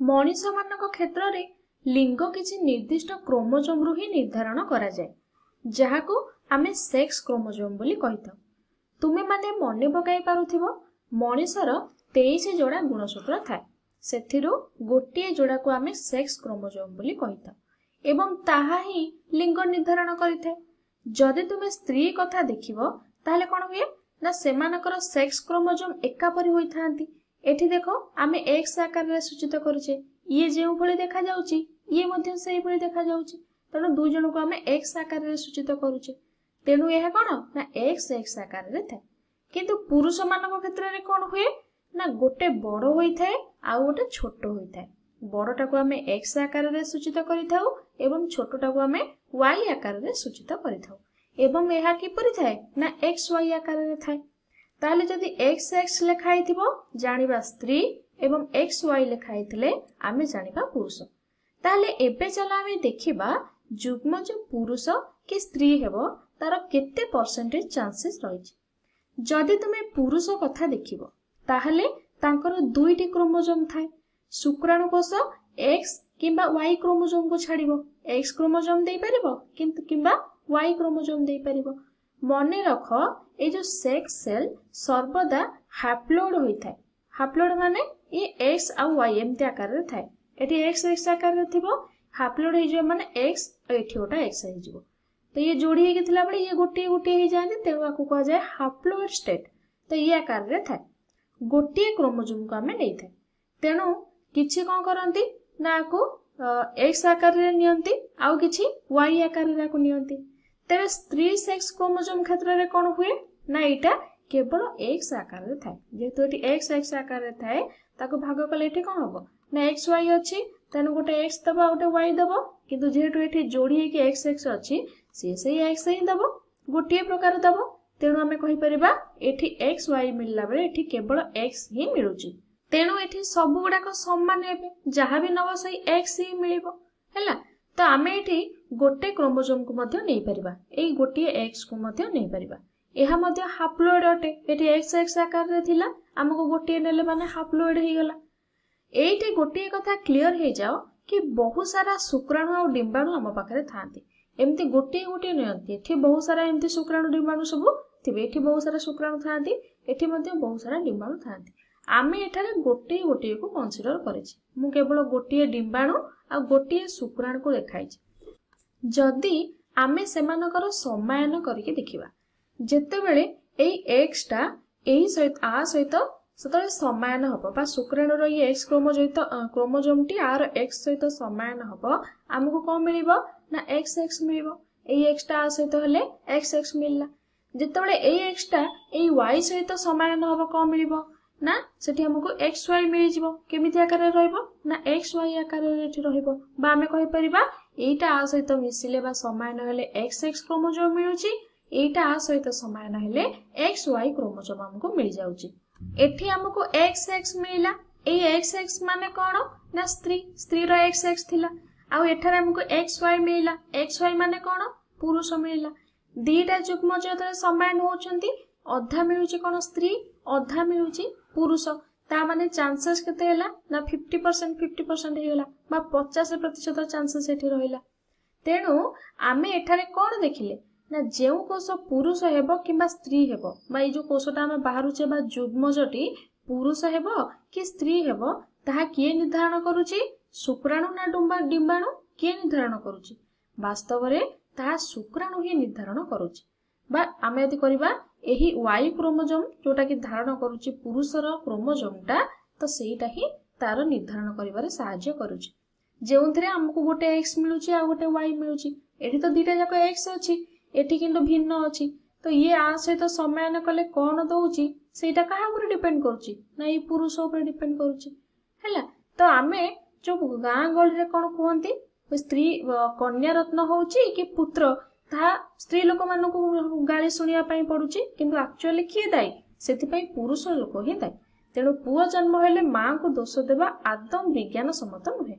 मनीष मानक क्षेत्र में लिंग किसी निर्दिष्ट क्रोमोजोम रु ही निर्धारण करा जाए, जहाको आमे सेक्स क्रोमोजोम बोली कहिथाउ। तुमे माने मने पकाई पारुथिबो मनीषर 23 जोड़ा गुणसूत्र थाए, सेथिरु गोटे जोड़ा को आमे सेक्स क्रोमोजोम बोली कहिथाउ एवं ताहा ही लिंग निर्धारण करिथाए। जदि तुमे स्त्री कथा देखिबो ताहले कोन हुए ना सेमानकर सेक्स क्रोमोजोम एका परि होई थांती। एठी देखो आमे एक्स आकार रे सूचित करूचे, ये जेउ भली देखा जाउची ये मध्य सेही भली देखा जाउची, तेणु दुई जन को आमे एक्स आकार रे सूचित करूचे। तेणु यह कोन ना एक्स एक्स आकार रे थाए। किंतु पुरुष मानक क्षेत्र रे कोन हुए ना गोटे बड़ होई थाए आ गोटे छोट होई थाए। बड़टा को आमे एक्स आकार रे सूचित करिथाउ एवं छोटटा को आमे वाई आकार रे सूचित करिथाउ। एवं यह किपरि थाए ना एक्स वाई आकार रे थाए। ताले जदि एक्स एक्स लिखाई थिबो जानिबा स्त्री एवं एक्स वाई लिखाई थिले आमे जानिबा पुरुष। ताले एबे चला आमे देखिबा जुग्म जो पुरुष कि स्त्री हेबो तार केते परसेंटेज चांसेस रहिछि। जदि तुमे पुरुष कथा देखिबो ताहले तांकर दुईटी क्रोमोजोम थाए। शुक्राणु कोष एक्स किंबा वाई क्रोमोजोम को छाड़िबो, एक्स क्रोमोजोम देई परिबो किंतु किंबा वाई क्रोमोजोम देई परिबो। मने रख ए जो सेक्स सेल सर्वदा हैप्लोइड होई थाए। हैप्लोइड माने ये एक्स आ वाई एमती आकार रे थाए। एठी एक्स एक्स आकार रे थिबो, हैप्लोइड हे जे माने एक्स एठी ओटा एक्स हे जिवो। तो ये जोड़ी हे थिला बळे ये गोटे गोटे हे जांती, तेणु आकु कहा जाय हैप्लोइड स्टेट। तो ये आकार रे थाए, गोटे क्रोमोजोम को हमें नै थाए। तेणु किछि कोन करंती ना आकु एक्स आकार रे नियंती आउ किछि वाई आकार रे आकु नियंती। तेरे स्त्री सेक्स क्रोमोजोम क्षेत्र रे कोन हुए ना एटा केवल एक्स आकार रे थाए। जेहेतु एटी एक्स एक्स आकार रे थाए ताको भाग कले एटी कोन हबो ना एक्स वाई अछि, तेनु गोटे एक्स दबो आ गोटे वाई दबो। किंतु जेहेतु एटी जोड़ी हे कि एक्स एक्स अछि से एक्स ही दबो, गोटे प्रकार दबो। तेणु आमे कहि परिबा एठी एक्स वाई मिलला बेले एठी केवल एक्स ही मिलुची। तेणु एठी सब गुडाक समान हेबे, जहा भी नबो सही एक्स ही मिलिबो हैला। तो आमे एठी गोटे क्रोमोजोम को मध्य नै परिबा, एई गोटे एक्स को मध्य नै परिबा। एहा मध्य हैप्लोइड अटे। एठी एक्स एक्स आकार रे थिला, हमको गोटे नेले माने हैप्लोइड हे गला। एठी गोटे कथा क्लियर हे जाओ कि बहुत सारा शुक्राणु आ डिंबाणु हम पाखरे थांती। एमती गोटे गोटे नयंती, एठी बहुत सारा एमती शुक्राणु डिंबाणु सब थिबे। एठी बहुत सारा शुक्राणु थांती, एठी मध्य बहुत सारा डिंबाणु थांती। आमे एठारे गोटे गोटे को कंसीडर करेछि। मु केवल गोटे डिंबाणु आ गोटे शुक्राणु को देखाइछि। जदि आमे सेमानकर समायन करके देखिबा, जेतेबेले एई एक्स टा एई सहित आ सहित सतले समायन हबो बा शुक्राणु रो ये x chromosome T R x सहित समायन हबो, हमको कोन मिलिबो ना एक्स एक्स मिलिबो। एई एक्स टा आ सहित हेले एक्स एक्स मिलला। जेतेबेले एई एक्स टा एई वाई सहित समायन हबो कोन मिलिबो ना सेठी हमको एक्स वाई मिलि जिवो। केमिति आकार रे रहइबो ना एक्स वाई आकार रे एठी रहइबो। बा आमे कहि परिबा एटा आ सहित मिसिले बा समायन हेले एक्स एक्स क्रोमोजोम मिलुची, एटा आ सहित समायन हेले एक्स वाई क्रोमोजोम हमको मिल जाउची। एठी हमको एक्स एक्स मिलिला। एई एक्स एक्स माने कोन ना स्त्री रो एक्स एक्स थिला। आ एठारे हमको एक्स वाई मिलिला। एक्स वाई माने कोन पुरुष मिलिला। दीटा जुग्म जतरे समायन होचंती, अधा मिलुची कोन स्त्री, अधा मिलुची पुरुष। ता माने चांसेस केते हैला ना 50% हे गेला बा 50% चांसेस एठी रहिला। तेणु आमे एठारे कोन देखिले ना जेउ कोष पुरुष हेबो किबा स्त्री हेबो बा ए जो कोषटा आमे बाहरुचे बा जुग्मजटी पुरुष हेबो कि स्त्री हेबो ताहा किए निर्धारण करूची, शुक्राणु ना डिंबाणु किए निर्धारण करूची। वास्तव रे ताहा शुक्राणु ही निर्धारण करूची। बा आमे यदि करिबा एही वाई क्रोमोजोम जोटा कि धारण करूची पुरुषर क्रोमोजोमटा, तो सेटा ही तार निर्धारण करिबारे सहाय्य करूची। जेउथरे हमकु गोटे एक्स मिलुची आ गोटे वाई मिलुची। एठी तो दीटा जाक एक्स अछि, एठी किंतु भिन्न अछि। तो ये आ सहित समायन कले कोन दउची सेटा काहा ऊपर डिपेंड करूची ना ई पुरुष ऊपर डिपेंड करूची हैला। तो आमे जो गां गळी रे कोन कहंती स्त्री कन्या रत्न होउची कि पुत्र, ता स्त्री लोक मानकु गाली सुनिया पई पडुची, किंतु एक्चुअली किए दाई सेति पई पुरुष लोक ही दाई। तेणु पुओ जन्म हेले मां को दोष देबा आदम विज्ञान सम्मत नुहे।